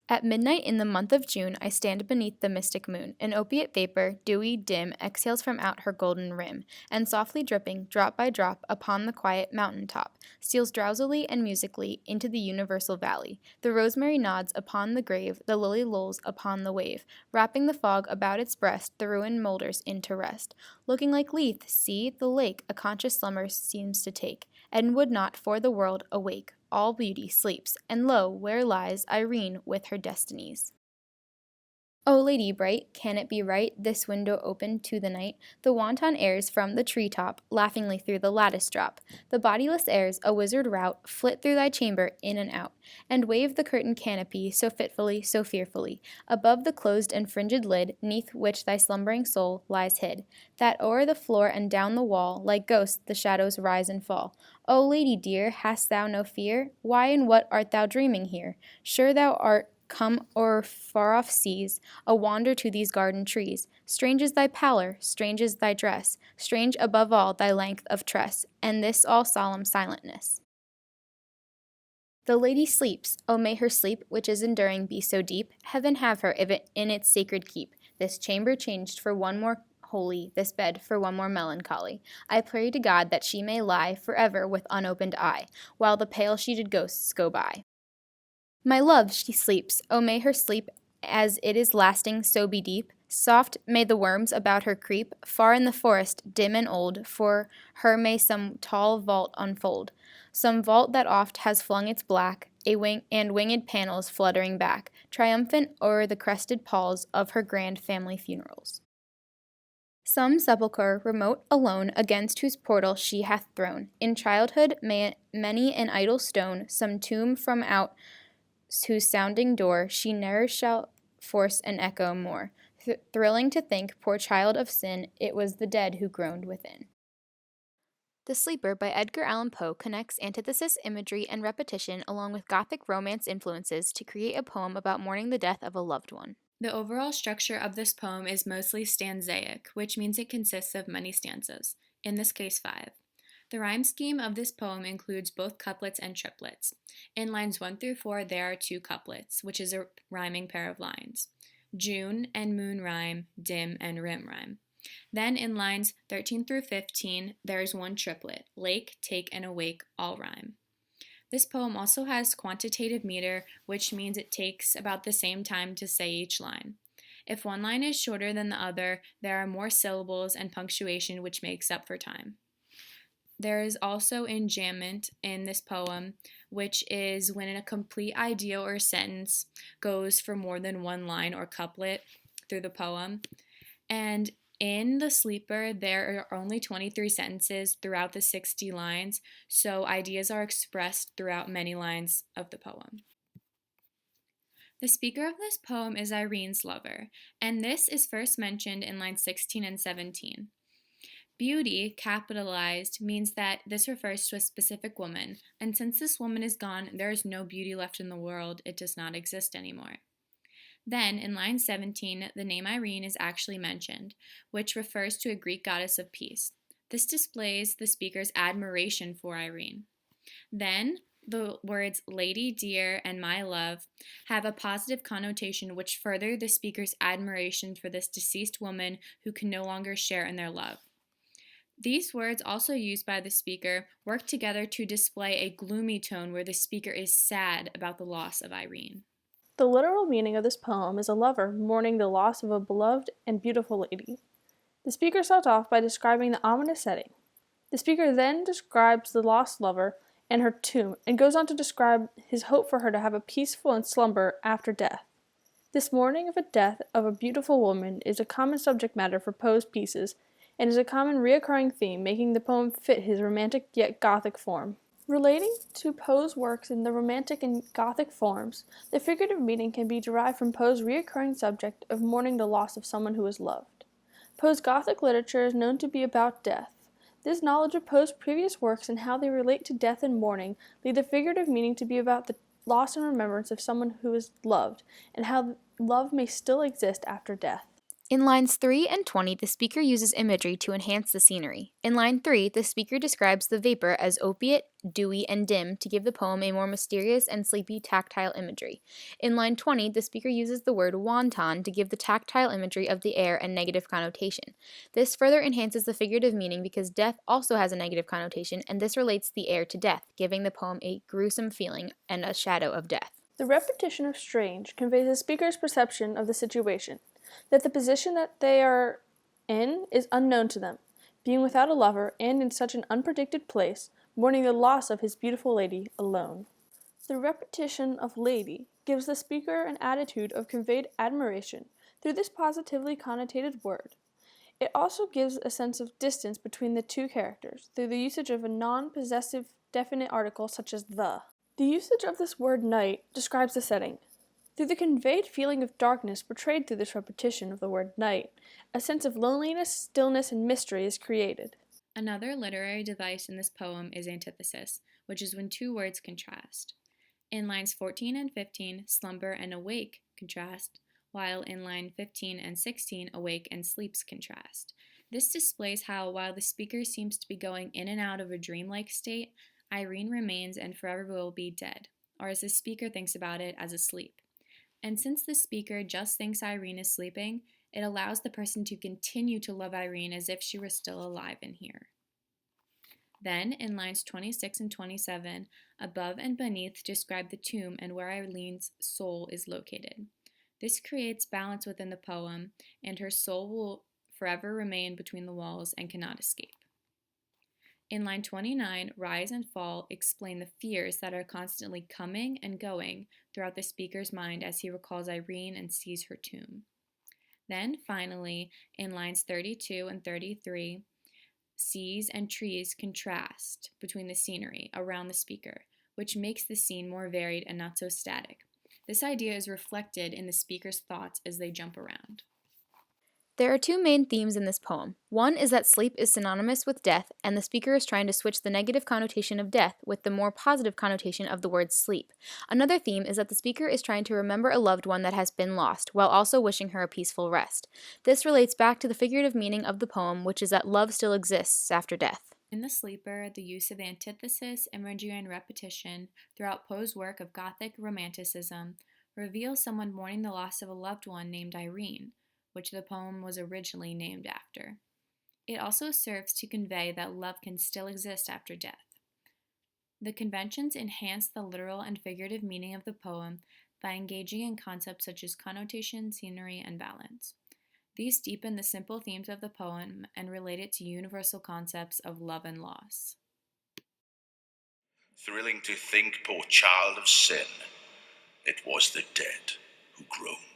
At midnight in the month of June, I stand beneath the mystic moon. An opiate vapor, dewy, dim, exhales from out her golden rim, and softly dripping, drop by drop, upon the quiet mountain top, steals drowsily and musically into the universal valley. The rosemary nods upon the grave, the lily lolls upon the wave. Wrapping the fog about its breast, the ruin moulders into rest. Looking like Lethe, see, the lake a conscious slumber seems to take, and would not for the world awake. All beauty sleeps, and lo, where lies Irene with her destinies. O lady bright, can it be right, this window open to the night? The wanton airs from the tree top laughingly through the lattice drop. The bodiless airs, a wizard rout, flit through thy chamber in and out, and wave the curtain canopy so fitfully, so fearfully, above the closed and fringed lid, neath which thy slumbering soul lies hid, that o'er the floor and down the wall, like ghosts, the shadows rise and fall. O lady dear, hast thou no fear? Why and what art thou dreaming here? Sure thou art come o'er far-off seas, a wander to these garden trees. Strange is thy pallor, strange is thy dress, strange above all thy length of tress, and this all solemn silentness. The lady sleeps, oh may her sleep, which is enduring, be so deep, heaven have her if it in its sacred keep, this chamber changed for one more holy, this bed for one more melancholy. I pray to God that she may lie forever with unopened eye, while the pale-sheeted ghosts go by. My love, she sleeps, oh may her sleep as it is lasting so be deep. Soft may the worms about her creep, far in the forest, dim and old, for her may some tall vault unfold, some vault that oft has flung its black and winged panels fluttering back, triumphant o'er the crested palls of her grand family funerals. Some sepulchre, remote, alone, against whose portal she hath thrown, in childhood, many an idle stone, some tomb from out whose sounding door she ne'er shall force an echo more. Thrilling to think, poor child of sin, it was the dead who groaned within. The Sleeper by Edgar Allan Poe connects antithesis, imagery, and repetition along with Gothic romance influences to create a poem about mourning the death of a loved one. The overall structure of this poem is mostly stanzaic, which means it consists of many stanzas, in this case 5. The rhyme scheme of this poem includes both couplets and triplets. In lines 1 through 4, there are 2 couplets, which is a rhyming pair of lines. June and moon rhyme, dim and rim rhyme. Then in lines 13 through 15, there is 1 triplet, lake, take, and awake, all rhyme. This poem also has quantitative meter, which means it takes about the same time to say each line. If one line is shorter than the other, there are more syllables and punctuation, which makes up for time. There is also enjambment in this poem, which is when a complete idea or sentence goes for more than one line or couplet through the poem. And in The Sleeper, there are only 23 sentences throughout the 60 lines, so ideas are expressed throughout many lines of the poem. The speaker of this poem is Irene's lover, and this is first mentioned in lines 16 and 17. Beauty, capitalized, means that this refers to a specific woman, and since this woman is gone, there is no beauty left in the world, it does not exist anymore. Then, in line 17, the name Irene is actually mentioned, which refers to a Greek goddess of peace. This displays the speaker's admiration for Irene. Then, the words lady, dear, and my love have a positive connotation which further the speaker's admiration for this deceased woman who can no longer share in their love. These words, also used by the speaker, work together to display a gloomy tone where the speaker is sad about the loss of Irene. The literal meaning of this poem is a lover mourning the loss of a beloved and beautiful lady. The speaker starts off by describing the ominous setting. The speaker then describes the lost lover and her tomb, and goes on to describe his hope for her to have a peaceful slumber after death. This mourning of a death of a beautiful woman is a common subject matter for Poe's pieces, and is a common reoccurring theme, making the poem fit his romantic yet Gothic form. Relating to Poe's works in the Romantic and Gothic forms, the figurative meaning can be derived from Poe's reoccurring subject of mourning the loss of someone who is loved. Poe's Gothic literature is known to be about death. This knowledge of Poe's previous works and how they relate to death and mourning lead the figurative meaning to be about the loss and remembrance of someone who is loved, and how love may still exist after death. In lines 3 and 20, the speaker uses imagery to enhance the scenery. In line 3, the speaker describes the vapor as opiate, dewy, and dim to give the poem a more mysterious and sleepy tactile imagery. In line 20, the speaker uses the word wanton to give the tactile imagery of the air a negative connotation. This further enhances the figurative meaning because death also has a negative connotation, and this relates the air to death, giving the poem a gruesome feeling and a shadow of death. The repetition of strange conveys the speaker's perception of the situation, that the position that they are in is unknown to them, being without a lover and in such an unpredicted place, mourning the loss of his beautiful lady alone. The repetition of lady gives the speaker an attitude of conveyed admiration through this positively connotated word. It also gives a sense of distance between the two characters through the usage of a non-possessive definite article such as the. The usage of this word night describes the setting. Through the conveyed feeling of darkness portrayed through this repetition of the word night, a sense of loneliness, stillness, and mystery is created. Another literary device in this poem is antithesis, which is when two words contrast. In lines 14 and 15, slumber and awake contrast, while in line 15 and 16, awake and sleeps contrast. This displays how, while the speaker seems to be going in and out of a dreamlike state, Irene remains and forever will be dead, or as the speaker thinks about it, as asleep. And since the speaker just thinks Irene is sleeping, it allows the person to continue to love Irene as if she were still alive and here. Then, in lines 26 and 27, above and beneath describe the tomb and where Irene's soul is located. This creates balance within the poem, and her soul will forever remain between the walls and cannot escape. In line 29, rise and fall explain the fears that are constantly coming and going throughout the speaker's mind as he recalls Irene and sees her tomb. Then, finally, in lines 32 and 33, seas and trees contrast between the scenery around the speaker, which makes the scene more varied and not so static. This idea is reflected in the speaker's thoughts as they jump around. There are two main themes in this poem. One is that sleep is synonymous with death, and the speaker is trying to switch the negative connotation of death with the more positive connotation of the word sleep. Another theme is that the speaker is trying to remember a loved one that has been lost, while also wishing her a peaceful rest. This relates back to the figurative meaning of the poem, which is that love still exists after death. In The Sleeper, the use of antithesis, imagery, and repetition throughout Poe's work of Gothic Romanticism reveals someone mourning the loss of a loved one named Irene, which the poem was originally named after. It also serves to convey that love can still exist after death. The conventions enhance the literal and figurative meaning of the poem by engaging in concepts such as connotation, scenery, and balance. These deepen the simple themes of the poem and relate it to universal concepts of love and loss. Thrilling to think, poor child of sin, it was the dead who groaned.